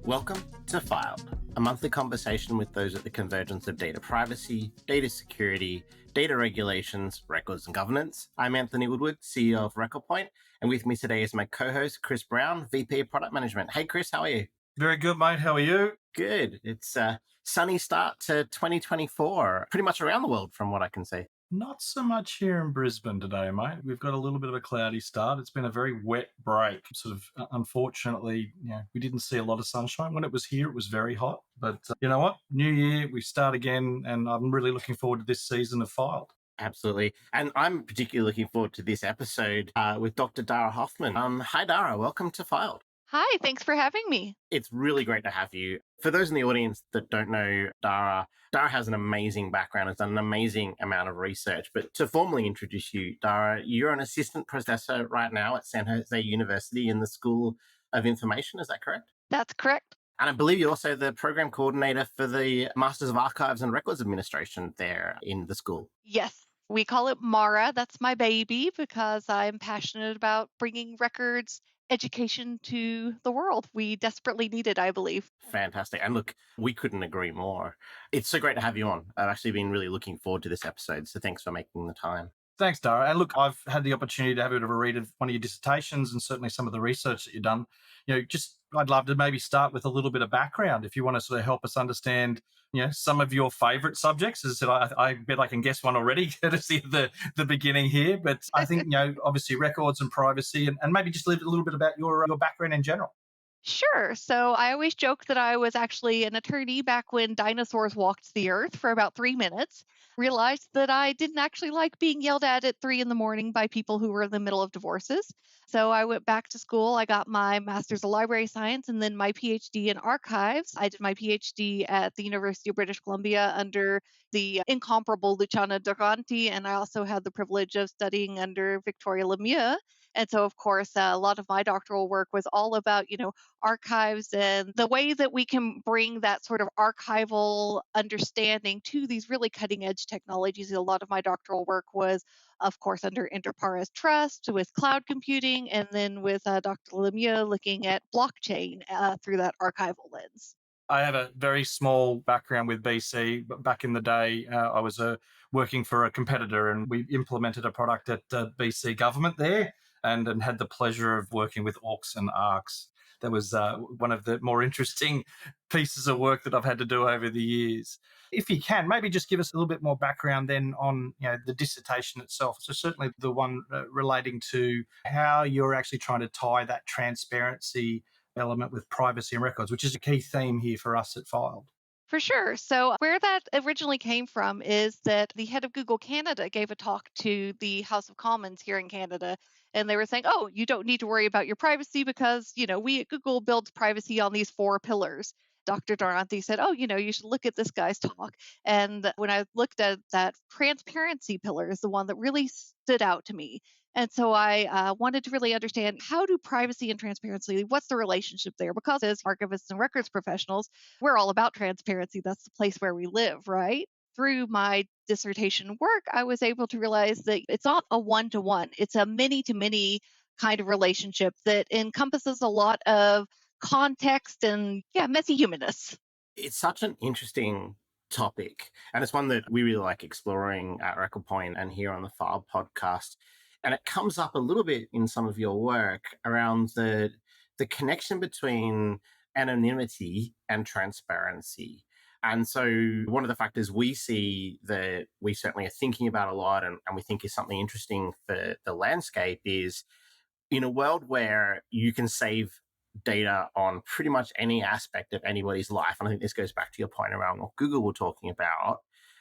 Welcome to Filed, a monthly conversation with those at the convergence of data privacy, data security, data regulations, records, and governance. I'm Anthony Woodward, CEO of RecordPoint, and with me today is my co-host, Kris Brown, VP of Product Management. Hey, Kris, how are you? Very good, mate. How are you? Good. It's a sunny start to 2024, pretty much around the world from what I can see. Not so much here in Brisbane today, mate. We've got a little bit of a cloudy start. It's been a very wet break. Unfortunately, we didn't see a lot of sunshine. When it was here, it was very hot. But you know what? New year, we start again, and I'm really looking forward to this season of Filed. Absolutely. And I'm particularly looking forward to this episode with Dr. Darra Hofman. Hi, Darra. Welcome to Filed. Hi, thanks for having me. It's really great to have you. For those in the audience that don't know Darra has an amazing background, has done an amazing amount of research. But to formally introduce you, Darra, you're an assistant professor right now at San Jose University in the School of Information. Is that correct? That's correct. And I believe you're also the program coordinator for the Masters of Archives and Records Administration there in the school. Yes. We call it MARA. That's my baby because I'm passionate about bringing records education to the world. We desperately need it, I believe. Fantastic. And look, we couldn't agree more. It's so great to have you on. I've actually been really looking forward to this episode. So thanks for making the time. Thanks, Darra. And look, I've had the opportunity to have a bit of a read of one of your dissertations and certainly some of the research that you've done. I'd love to maybe start with a little bit of background if you want to sort of help us understand, some of your favorite subjects. As I said, I bet I can guess one already courtesy of the beginning here. But I think, obviously records and privacy and maybe just a little bit about your background in general. Sure. So I always joke that I was actually an attorney back when dinosaurs walked the earth for about 3 minutes. Realized that I didn't actually like being yelled at 3 a.m. by people who were in the middle of divorces. So I went back to school. I got my master's of library science and then my PhD in archives. I did my PhD at the University of British Columbia under the incomparable Luciana Durganti, and I also had the privilege of studying under Victoria Lemieux. And so, of course, a lot of my doctoral work was all about, archives and the way that we can bring that sort of archival understanding to these really cutting edge technologies. A lot of my doctoral work was, of course, under inter pares trust with cloud computing, and then with Dr. Lemieux looking at blockchain through that archival lens. I have a very small background with BC. But back in the day, I was working for a competitor and we implemented a product at BC government there and had the pleasure of working with AUX and ARCs. That was one of the more interesting pieces of work that I've had to do over the years. If you can, maybe just give us a little bit more background then on the dissertation itself. So certainly the one relating to how you're actually trying to tie that transparency element with privacy and records, which is a key theme here for us at Filed. For sure. So where that originally came from is that the head of Google Canada gave a talk to the House of Commons here in Canada. And they were saying, oh, you don't need to worry about your privacy because, we at Google build privacy on these 4 pillars. Dr. Durganti said, oh, you should look at this guy's talk. And when I looked at that transparency pillar is the one that really stood out to me. And so I wanted to really understand, how do privacy and transparency, what's the relationship there? Because as archivists and records professionals, we're all about transparency. That's the place where we live, right? Through my dissertation work, I was able to realize that it's not a one-to-one. It's a many-to-many kind of relationship that encompasses a lot of context and, messy humanness. It's such an interesting topic, and it's one that we really like exploring at RecordPoint and here on the Filed podcast. And it comes up a little bit in some of your work around the connection between anonymity and transparency. And so one of the factors we see that we certainly are thinking about a lot and we think is something interesting for the landscape is, in a world where you can save data on pretty much any aspect of anybody's life, and I think this goes back to your point around what Google were talking about,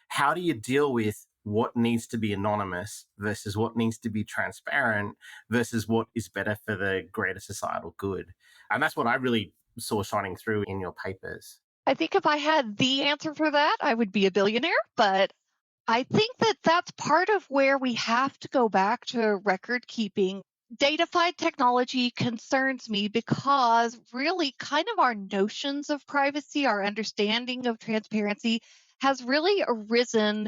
how do you deal with what needs to be anonymous versus what needs to be transparent versus what is better for the greater societal good? And that's what I really saw shining through in your papers. I think if I had the answer for that, I would be a billionaire. But I think that that's part of where we have to go back to record keeping. Datafied technology concerns me because really kind of our notions of privacy, our understanding of transparency has really arisen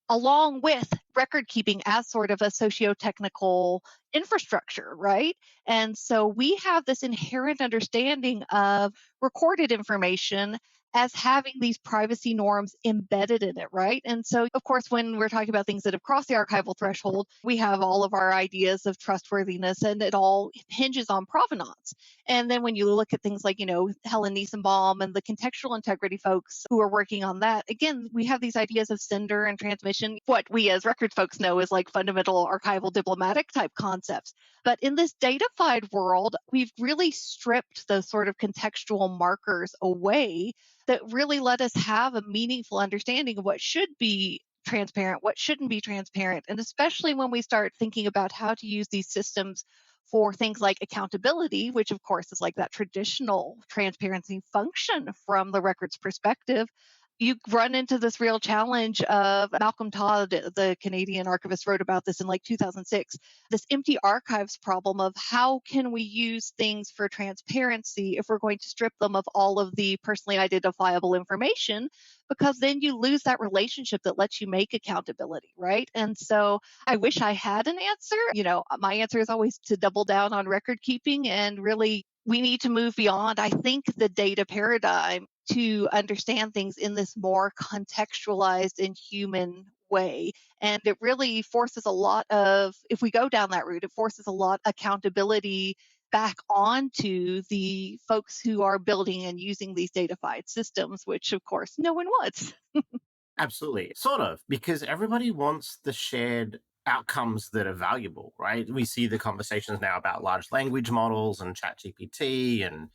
along with record keeping as sort of a socio-technical, infrastructure, right? And so we have this inherent understanding of recorded information as having these privacy norms embedded in it, right? And so, of course, when we're talking about things that have crossed the archival threshold, we have all of our ideas of trustworthiness, and it all hinges on provenance. And then when you look at things like, Helen Niesenbaum and the contextual integrity folks who are working on that, again, we have these ideas of sender and transmission, what we as record folks know is like fundamental archival diplomatic type concepts. But in this datafied world, we've really stripped those sort of contextual markers away that really let us have a meaningful understanding of what should be transparent, what shouldn't be transparent. And especially when we start thinking about how to use these systems for things like accountability, which of course is like that traditional transparency function from the records perspective, you run into this real challenge of Malcolm Todd, the Canadian archivist, wrote about this in like 2006, this empty archives problem of how can we use things for transparency if we're going to strip them of all of the personally identifiable information, because then you lose that relationship that lets you make accountability, right? And so I wish I had an answer. My answer is always to double down on record keeping, and really we need to move beyond, I think, the data paradigm to understand things in this more contextualized and human way. And it really forces a lot of, if we go down that route, it forces a lot of accountability back onto the folks who are building and using these datafied systems, which of course no one wants. Absolutely. Sort of, because everybody wants the shared outcomes that are valuable, right? We see the conversations now about large language models and ChatGPT, and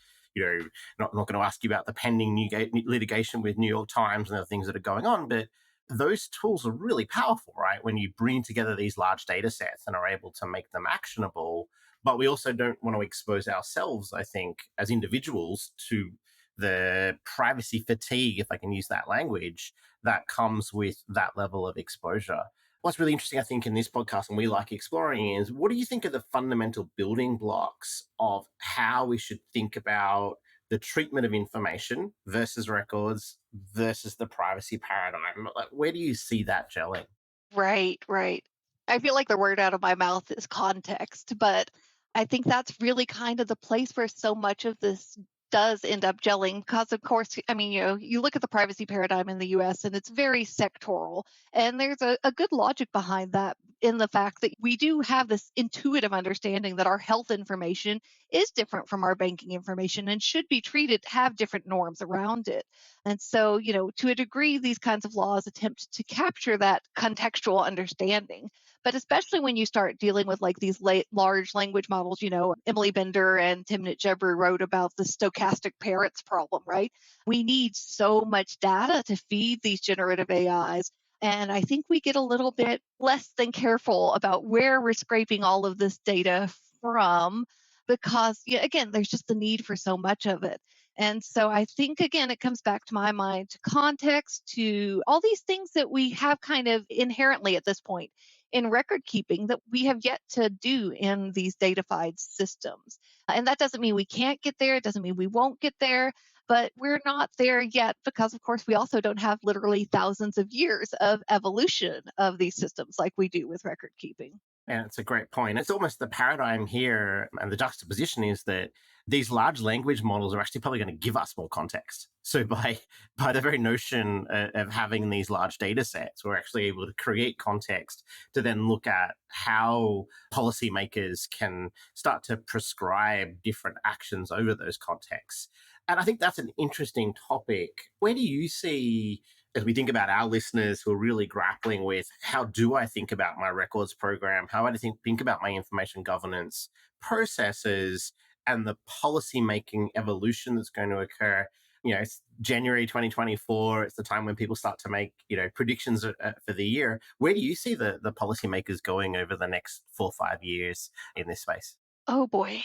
not going to ask you about the pending new litigation with New York Times and the things that are going on, but those tools are really powerful, right? When you bring together these large data sets and are able to make them actionable, but we also don't want to expose ourselves, I think, as individuals to the privacy fatigue, if I can use that language, that comes with that level of exposure. What's really interesting, I think, in this podcast, and we like exploring, is what do you think are the fundamental building blocks of how we should think about the treatment of information versus records versus the privacy paradigm? Like, where do you see that gelling? Right, right. I feel like the word out of my mouth is context, but I think that's really kind of the place where so much of this does end up gelling because, of course, I mean, you look at the privacy paradigm in the US and it's very sectoral. And there's a good logic behind that in the fact that we do have this intuitive understanding that our health information is different from our banking information and should be treated, have different norms around it. And so, to a degree, these kinds of laws attempt to capture that contextual understanding. But especially when you start dealing with like these large language models, Emily Bender and Timnit Gebru wrote about the stochastic parrots problem, right? We need so much data to feed these generative AIs. And I think we get a little bit less than careful about where we're scraping all of this data from because, again, there's just the need for so much of it. And so I think, again, it comes back to my mind to context, to all these things that we have kind of inherently at this point in record keeping that we have yet to do in these datafied systems. And that doesn't mean we can't get there. It doesn't mean we won't get there, but we're not there yet because, of course, we also don't have literally thousands of years of evolution of these systems like we do with record keeping. And it's a great point. It's almost the paradigm here, and the juxtaposition is that these large language models are actually probably going to give us more context. So by the very notion of having these large data sets, we're actually able to create context to then look at how policymakers can start to prescribe different actions over those contexts. And I think that's an interesting topic. Where do you see, as we think about our listeners who are really grappling with how do I think about my records program, how do I think about my information governance processes and the policy-making evolution that's going to occur? It's January 2024. It's the time when people start to make, predictions for the year. Where do you see the policymakers going over the next 4 or 5 years in this space? Oh, boy.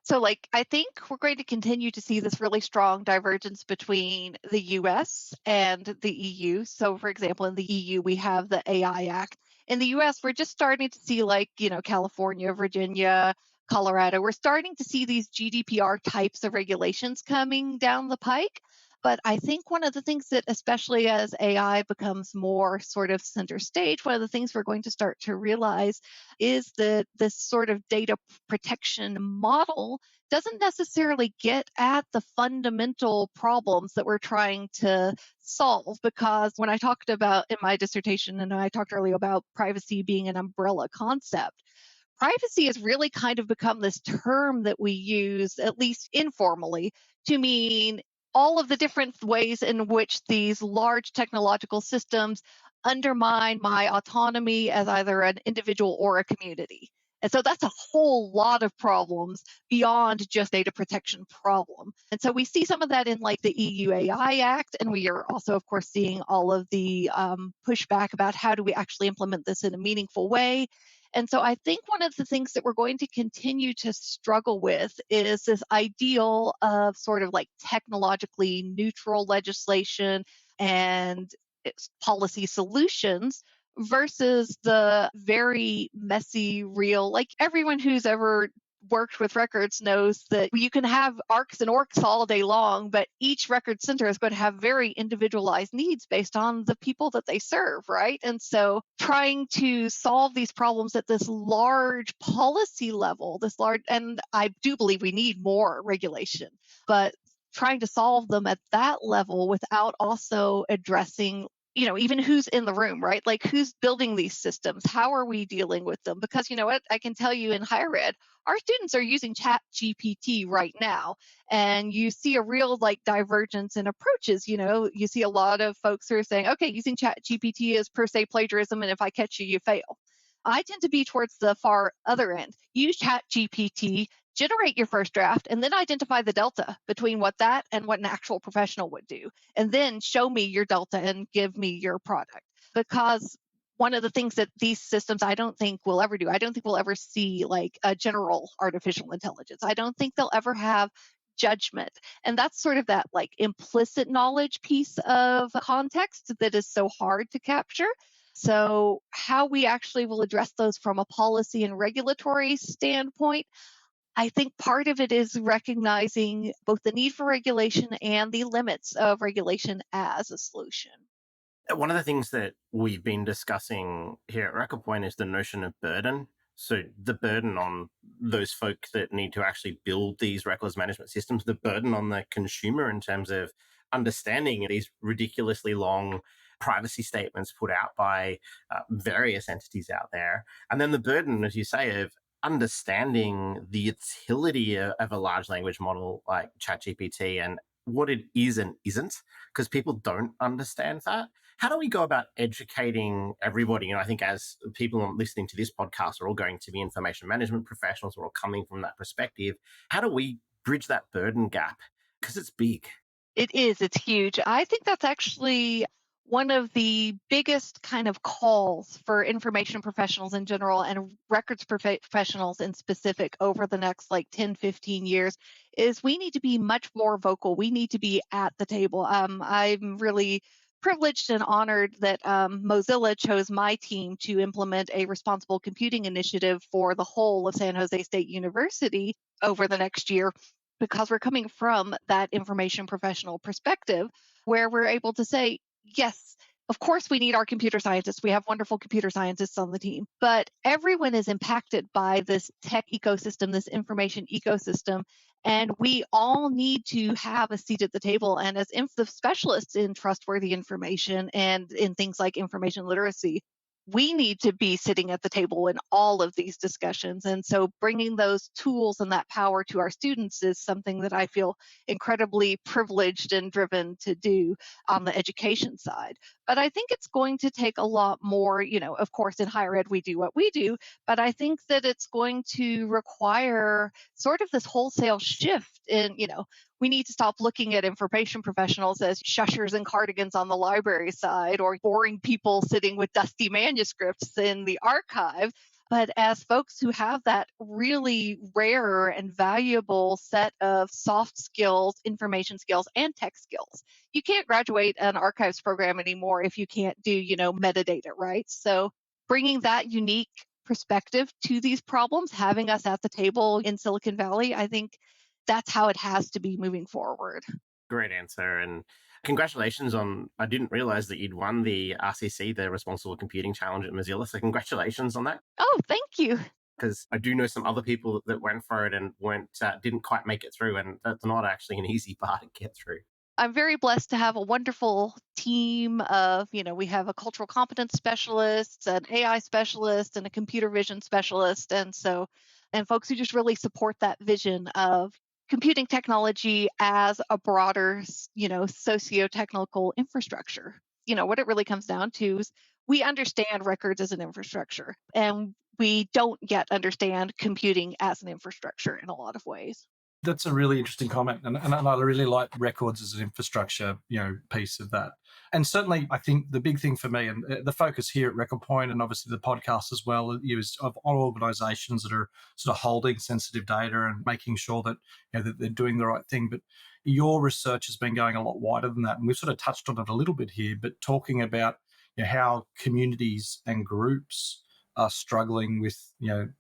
So, I think we're going to continue to see this really strong divergence between the US and the EU. So, for example, in the EU, we have the AI Act. In the US, we're just starting to see, California, Virginia, Colorado, we're starting to see these GDPR types of regulations coming down the pike. But I think one of the things that, especially as AI becomes more sort of center stage, one of the things we're going to start to realize is that this sort of data protection model doesn't necessarily get at the fundamental problems that we're trying to solve. Because when I talked about in my dissertation, and I talked earlier about privacy being an umbrella concept, privacy has really kind of become this term that we use, at least informally, to mean all of the different ways in which these large technological systems undermine my autonomy as either an individual or a community. And so that's a whole lot of problems beyond just data protection problem. And so we see some of that in like the EU AI Act, and we are also, of course, seeing all of the pushback about how do we actually implement this in a meaningful way. And so I think one of the things that we're going to continue to struggle with is this ideal of sort of like technologically neutral legislation and policy solutions versus the very messy, real, like everyone who's ever worked with records knows that you can have ARCs and ORCs all day long, but each record center is going to have very individualized needs based on the people that they serve, right? And so trying to solve these problems at this large policy level, and I do believe we need more regulation, but trying to solve them at that level without also addressing even who's in the room, right? Like who's building these systems? How are we dealing with them? Because you know what? I can tell you in higher ed, our students are using Chat GPT right now. And you see a real like divergence in approaches. You see a lot of folks who are saying, okay, using Chat GPT is per se plagiarism. And if I catch you, you fail. I tend to be towards the far other end. Use Chat GPT, generate your first draft, and then identify the delta between what that and what an actual professional would do. And then show me your delta and give me your product. Because one of the things that these systems I don't think will ever do, I don't think we'll ever see like a general artificial intelligence. I don't think they'll ever have judgment. And that's sort of that like implicit knowledge piece of context that is so hard to capture. So how we actually will address those from a policy and regulatory standpoint, I think part of it is recognizing both the need for regulation and the limits of regulation as a solution. One of the things that we've been discussing here at RecordPoint is the notion of burden. So the burden on those folk that need to actually build these records management systems, the burden on the consumer in terms of understanding these ridiculously long privacy statements put out by various entities out there. And then the burden, as you say, of understanding the utility of a large language model like ChatGPT and what it is and isn't, because people don't understand that. How do we go about educating everybody? I think as people listening to this podcast are all going to be information management professionals, we're all coming from that perspective. How do we bridge that burden gap? Because it's big. It is. It's huge. I think that's actually one of the biggest kind of calls for information professionals in general and records professionals in specific over the next like 10, 15 years is we need to be much more vocal. We need to be at the table. I'm really privileged and honored that Mozilla chose my team to implement a responsible computing initiative for the whole of San Jose State University over the next year, because we're coming from that information professional perspective where we're able to say, yes, of course we need our computer scientists. We have wonderful computer scientists on the team, but everyone is impacted by this tech ecosystem, this information ecosystem, and we all need to have a seat at the table. And as the specialists in trustworthy information and in things like information literacy, we need to be sitting at the table in all of these discussions. And so bringing those tools and that power to our students is something that I feel incredibly privileged and driven to do on the education side. But I think it's going to take a lot more, of course, in higher ed, we do what we do, but I think that it's going to require sort of this wholesale shift in, we need to stop looking at information professionals as shushers and cardigans on the library side or boring people sitting with dusty manuscripts in the archive, but as folks who have that really rare and valuable set of soft skills, information skills, and tech skills. You can't graduate an archives program anymore if you can't do, metadata, right? So bringing that unique perspective to these problems, having us at the table in Silicon Valley, I think that's how it has to be moving forward. Great answer. And congratulations on, I didn't realize that you'd won the RCC, the Responsible Computing Challenge at Mozilla. So congratulations on that. Oh, thank you. Because I do know some other people that went for it and didn't quite make it through. And that's not actually an easy bar to get through. I'm very blessed to have a wonderful team of, we have a cultural competence specialist, an AI specialist, and a computer vision specialist. And folks who just really support that vision of computing technology as a broader, socio-technical infrastructure. What it really comes down to is we understand records as an infrastructure, and we don't yet understand computing as an infrastructure in a lot of ways. That's a really interesting comment, and I really like records as an infrastructure, piece of that. And certainly, I think the big thing for me, and the focus here at RecordPoint, and obviously the podcast as well, is of organisations that are sort of holding sensitive data and making sure that that they're doing the right thing. But your research has been going a lot wider than that, and we've sort of touched on it a little bit here. But talking about how communities and groups are struggling with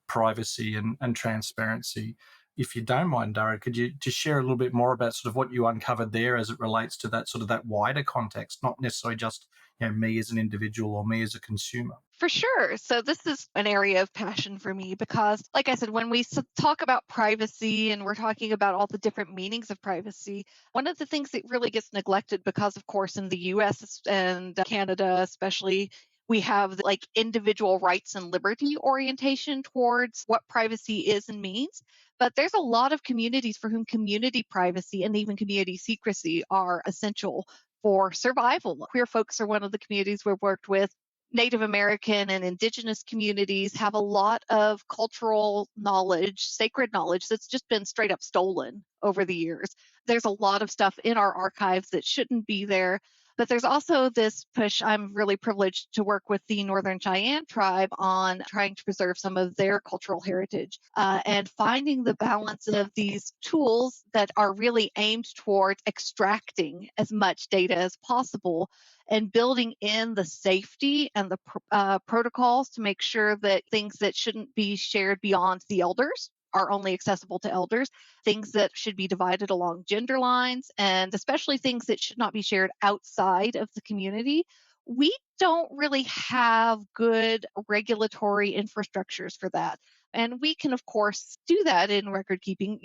privacy and transparency. If you don't mind, Darra, could you just share a little bit more about sort of what you uncovered there as it relates to that sort of that wider context, not necessarily just me as an individual or me as a consumer? For sure. So this is an area of passion for me because, like I said, when we talk about privacy and we're talking about all the different meanings of privacy, one of the things that really gets neglected because, of course, in the US and Canada especially, we have like individual rights and liberty orientation towards what privacy is and means. But there's a lot of communities for whom community privacy and even community secrecy are essential for survival. Queer folks are one of the communities we've worked with. Native American and indigenous communities have a lot of cultural knowledge, sacred knowledge that's just been straight up stolen over the years. There's a lot of stuff in our archives that shouldn't be there. But there's also this push. I'm really privileged to work with the Northern Cheyenne tribe on trying to preserve some of their cultural heritage and finding the balance of these tools that are really aimed towards extracting as much data as possible and building in the safety and the protocols to make sure that things that shouldn't be shared beyond the elders are only accessible to elders, things that should be divided along gender lines, and especially things that should not be shared outside of the community. We don't really have good regulatory infrastructures for that. And we can, of course, do that in record keeping,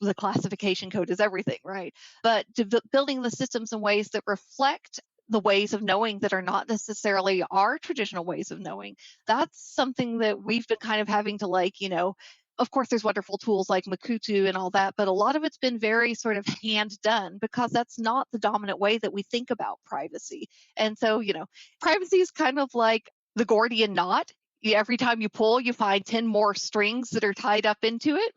the classification code is everything, right? But building the systems in ways that reflect the ways of knowing that are not necessarily our traditional ways of knowing, that's something that we've been kind of having to of course, there's wonderful tools like Makutu and all that, but a lot of it's been very sort of hand done because that's not the dominant way that we think about privacy. And so, privacy is kind of like the Gordian knot. Every time you pull, you find 10 more strings that are tied up into it.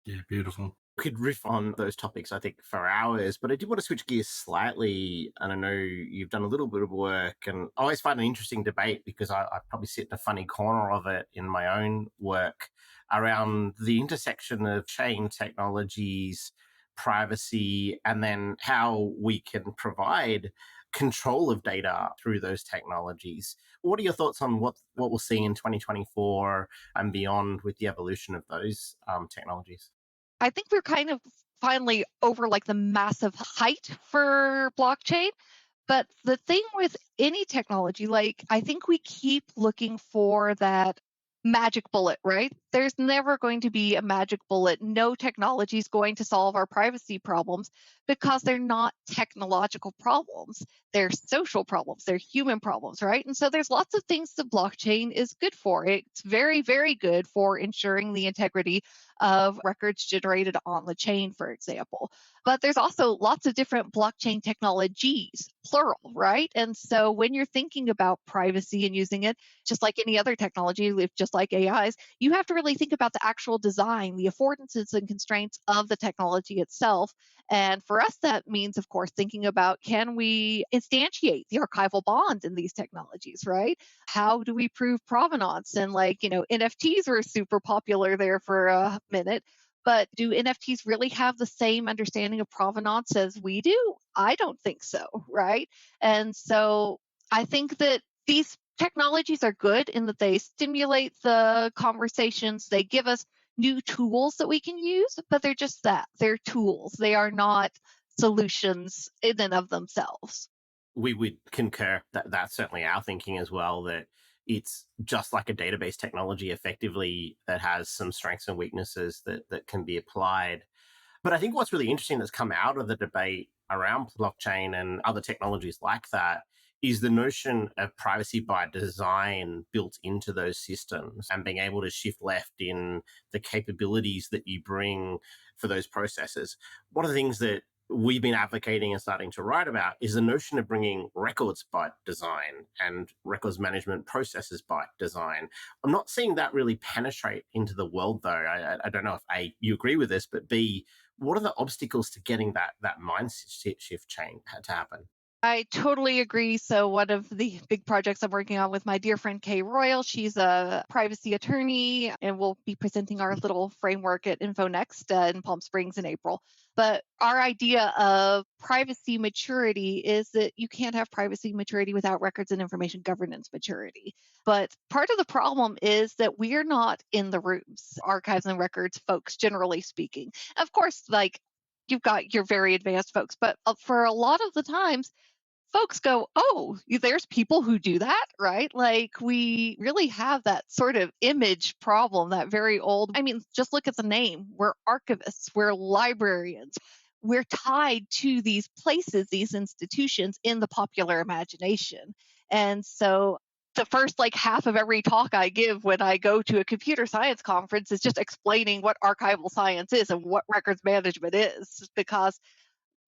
Yeah, beautiful. We could riff on those topics, I think, for hours, but I did want to switch gears slightly. And I know you've done a little bit of work, and I always find an interesting debate because I probably sit in a funny corner of it in my own work around the intersection of chain technologies, privacy, and then how we can provide control of data through those technologies. What are your thoughts on what we'll see in 2024 and beyond with the evolution of those technologies? I think we're kind of finally over like the massive height for blockchain. But the thing with any technology, I think we keep looking for that magic bullet, right? There's never going to be a magic bullet. No technology is going to solve our privacy problems because they're not technological problems. They're social problems. They're human problems, right? And so there's lots of things that blockchain is good for. It's very, very good for ensuring the integrity of records generated on the chain, for example. But there's also lots of different blockchain technologies, plural, right? And so when you're thinking about privacy and using it, just like any other technology, just like AIs, you have to really think about the actual design, the affordances and constraints of the technology itself. And for us, that means, of course, thinking about, can we instantiate the archival bond in these technologies, right? How do we prove provenance? And NFTs were super popular there for a minute. But do NFTs really have the same understanding of provenance as we do? I don't think so, right? And so I think that these technologies are good in that they stimulate the conversations. They give us new tools that we can use, but they're just that. They're tools. They are not solutions in and of themselves. We would concur that that's certainly our thinking as well, that it's just like a database technology effectively that has some strengths and weaknesses that can be applied. But I think what's really interesting that's come out of the debate around blockchain and other technologies like that is the notion of privacy by design built into those systems and being able to shift left in the capabilities that you bring for those processes. One of the things that we've been advocating and starting to write about is the notion of bringing records by design and records management processes by design. I'm not seeing that really penetrate into the world, though. I don't know if A, you agree with this, but B, what are the obstacles to getting that mindset shift change to happen? I totally agree. So one of the big projects I'm working on with my dear friend Kay Royal, she's a privacy attorney, and we'll be presenting our little framework at InfoNext in Palm Springs in April. But our idea of privacy maturity is that you can't have privacy maturity without records and information governance maturity. But part of the problem is that we're not in the rooms, archives and records folks, generally speaking. Of course, like you've got your very advanced folks, but for a lot of the times, folks go, oh, there's people who do that, right? Like we really have that sort of image problem, that very old, I mean, just look at the name. We're archivists, we're librarians. We're tied to these places, these institutions in the popular imagination. And so the first like half of every talk I give when I go to a computer science conference is just explaining what archival science is and what records management is, because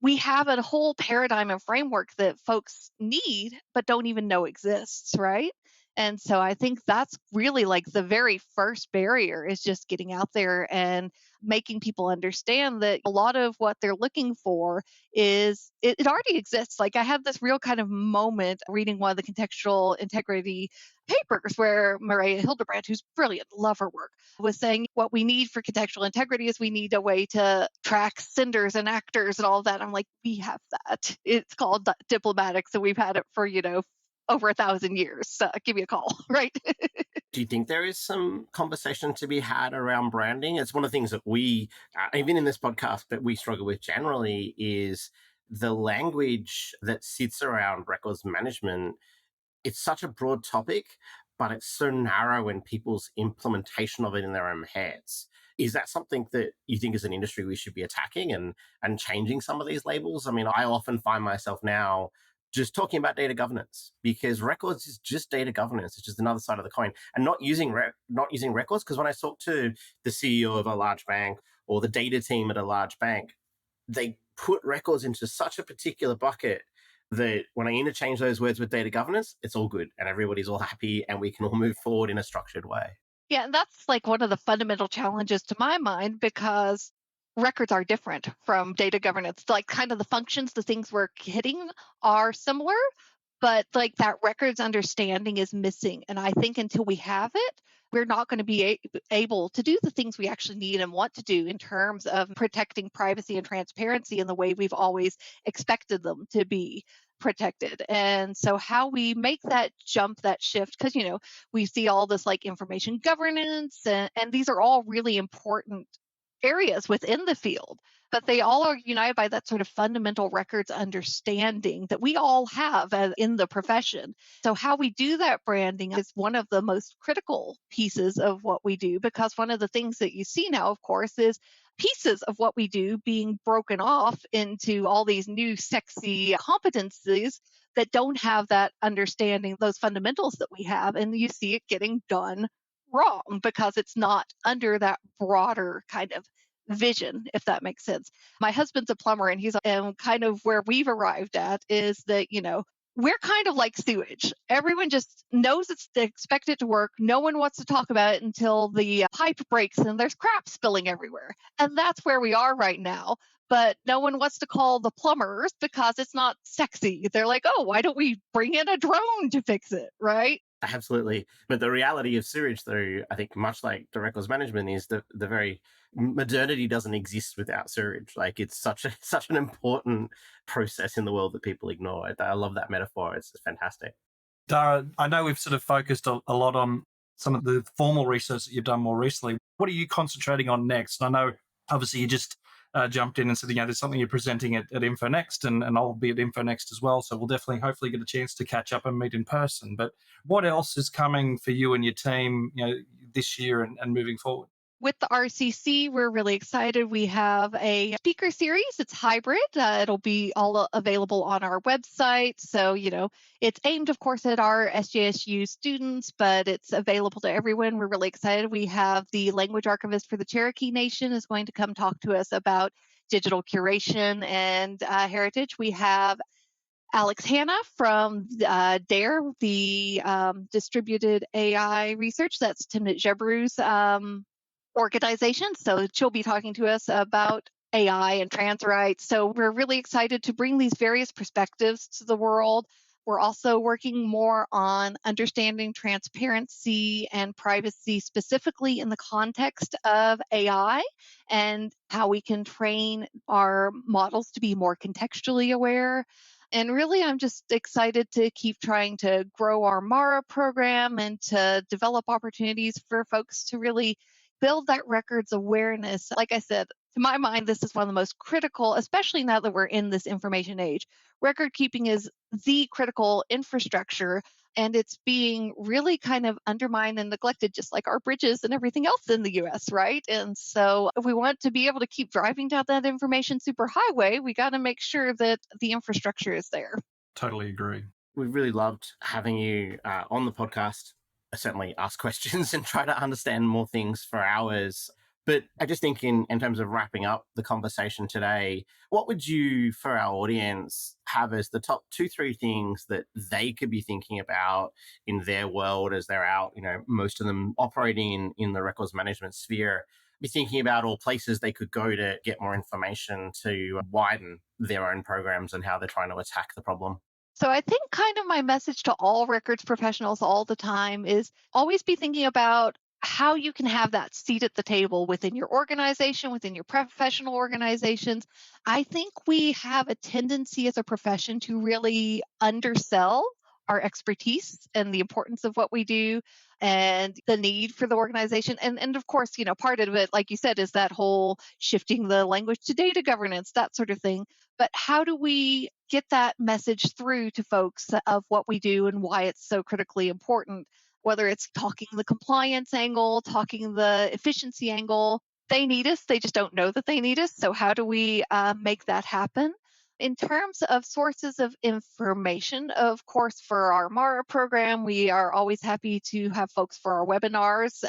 we have a whole paradigm and framework that folks need but don't even know exists, right? And so I think that's really like the very first barrier, is just getting out there and making people understand that a lot of what they're looking for is it already exists. Like I had this real kind of moment reading one of the contextual integrity papers where Maria Hildebrand, who's brilliant, love her work, was saying what we need for contextual integrity is we need a way to track senders and actors and all of that. I'm like, we have that. It's called diplomatics, and we've had it for, over 1,000 years. So give me a call, right? Do you think there is some conversation to be had around branding? It's one of the things that we, even in this podcast, that we struggle with generally is the language that sits around records management. It's such a broad topic, but it's so narrow in people's implementation of it in their own heads. Is that something that you think as an industry we should be attacking and changing some of these labels? I mean, I often find myself now just talking about data governance, because records is just data governance. It's just another side of the coin, and not using records. Because when I talk to the CEO of a large bank or the data team at a large bank, they put records into such a particular bucket that when I interchange those words with data governance, it's all good and everybody's all happy and we can all move forward in a structured way. Yeah, and that's like one of the fundamental challenges to my mind, because records are different from data governance. Like kind of the functions, the things we're hitting are similar, but like that records understanding is missing. And I think until we have it, we're not going to be able to do the things we actually need and want to do in terms of protecting privacy and transparency in the way we've always expected them to be protected. And so how we make that jump, that shift, because we see all this like information governance, and these are all really important areas within the field, but they all are united by that sort of fundamental records understanding that we all have in the profession. So how we do that branding is one of the most critical pieces of what we do, because one of the things that you see now, of course, is pieces of what we do being broken off into all these new sexy competencies that don't have that understanding, those fundamentals that we have, and you see it getting done wrong because it's not under that broader kind of vision, if that makes sense. My husband's a plumber, and kind of where we've arrived at is that, we're kind of like sewage. Everyone just knows it's expected to work. No one wants to talk about it until the pipe breaks and there's crap spilling everywhere. And that's where we are right now. But no one wants to call the plumbers because it's not sexy. They're like, oh, why don't we bring in a drone to fix it, right? Absolutely. But the reality of sewage, though, I think much like the records management, is the very modernity doesn't exist without sewage. Like it's such an important process in the world that people ignore. I love that metaphor. It's fantastic. Darra, I know we've sort of focused a lot on some of the formal research that you've done more recently. What are you concentrating on next? I know obviously you just jumped in and said, there's something you're presenting at InfoNext, and I'll be at InfoNext as well. So we'll definitely, hopefully, get a chance to catch up and meet in person. But what else is coming for you and your team, this year and moving forward? With the RCC, we're really excited. We have a speaker series. It's hybrid. It'll be all available on our website. So, it's aimed, of course, at our SJSU students, but it's available to everyone. We're really excited. We have the language archivist for the Cherokee Nation is going to come talk to us about digital curation and heritage. We have Alex Hanna from DARE, the Distributed AI Research. That's Timnit Gebru's organization. So she'll be talking to us about AI and trans rights. So we're really excited to bring these various perspectives to the world. We're also working more on understanding transparency and privacy, specifically in the context of AI, and how we can train our models to be more contextually aware. And really, I'm just excited to keep trying to grow our MARA program and to develop opportunities for folks to really build that records awareness. Like I said, to my mind, this is one of the most critical, especially now that we're in this information age. Record keeping is the critical infrastructure, and it's being really kind of undermined and neglected, just like our bridges and everything else in the US, right? And so if we want to be able to keep driving down that information superhighway, we got to make sure that the infrastructure is there. Totally agree. We've really loved having you on the podcast. I certainly ask questions and try to understand more things for hours. But I just think in terms of wrapping up the conversation today, what would you, for our audience, have as the top 2-3 things that they could be thinking about in their world as they're out, most of them operating in the records management sphere, be thinking about all places they could go to get more information to widen their own programs and how they're trying to attack the problem? So I think kind of my message to all records professionals all the time is always be thinking about how you can have that seat at the table within your organization, within your professional organizations. I think we have a tendency as a profession to really undersell our expertise and the importance of what we do and the need for the organization. And of course, part of it, like you said, is that whole shifting the language to data governance, that sort of thing. But how do we get that message through to folks of what we do and why it's so critically important? Whether it's talking the compliance angle, talking the efficiency angle, they need us. They just don't know that they need us. So how do we make that happen? In terms of sources of information, of course, for our MARA program, we are always happy to have folks for our webinars.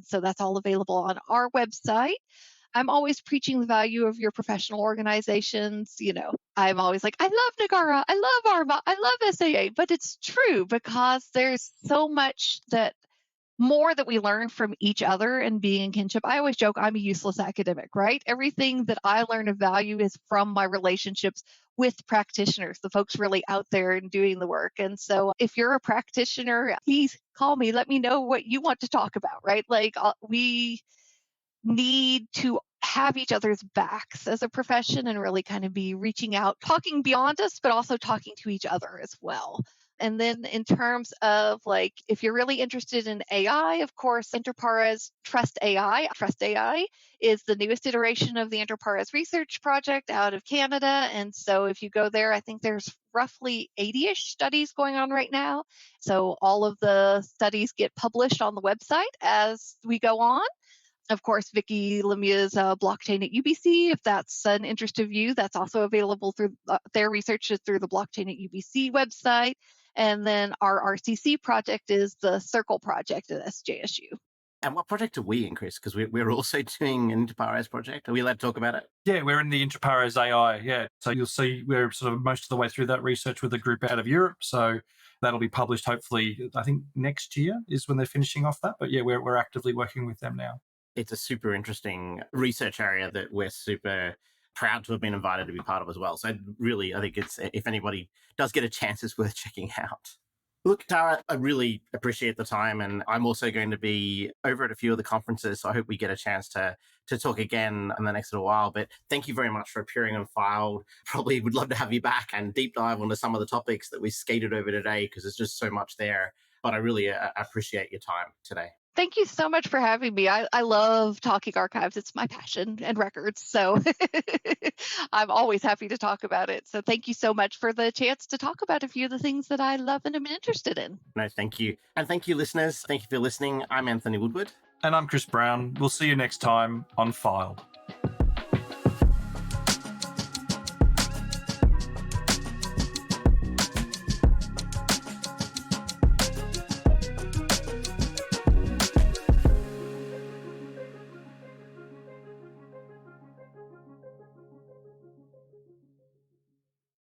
So that's all available on our website. I'm always preaching the value of your professional organizations. I'm always like, I love Nagara, I love ARMA, I love SAA, but it's true because there's so much more that we learn from each other and being in kinship. I always joke I'm a useless academic, right? Everything that I learn of value is from my relationships with practitioners, the folks really out there and doing the work. And so if you're a practitioner, please call me, let me know what you want to talk about, right? Like we need to have each other's backs as a profession and really kind of be reaching out, talking beyond us, but also talking to each other as well. And then in terms of if you're really interested in AI, of course, Interpara's Trust AI. Trust AI is the newest iteration of the Interpara's research project out of Canada. And so if you go there, I think there's roughly 80-ish studies going on right now. So all of the studies get published on the website as we go on. Of course, Vicky Lemieux's blockchain at UBC, if that's an interest of you, that's also available through their research is through the blockchain at UBC website. And then our RCC project is the Circle project at SJSU. And what project are we in, Kris? Because we're also doing an Interpares project. Are we allowed to talk about it? Yeah, we're in the Interpares AI. Yeah. So you'll see we're sort of most of the way through that research with a group out of Europe. So that'll be published hopefully, I think next year is when they're finishing off that. But yeah, we're actively working with them now. It's a super interesting research area that we're super proud to have been invited to be part of as well. So really, I think it's, if anybody does get a chance, it's worth checking out. Look, Darra, I really appreciate the time, and I'm also going to be over at a few of the conferences, so I hope we get a chance to talk again in the next little while. But thank you very much for appearing on Filed. Probably would love to have you back and deep dive onto some of the topics that we skated over today, because there's just so much there. But I really appreciate your time today. Thank you so much for having me. I love talking archives. It's my passion and records. So I'm always happy to talk about it. So thank you so much for the chance to talk about a few of the things that I love and am interested in. No, thank you. And thank you, listeners. Thank you for listening. I'm Anthony Woodward. And I'm Kris Brown. We'll see you next time on Filed.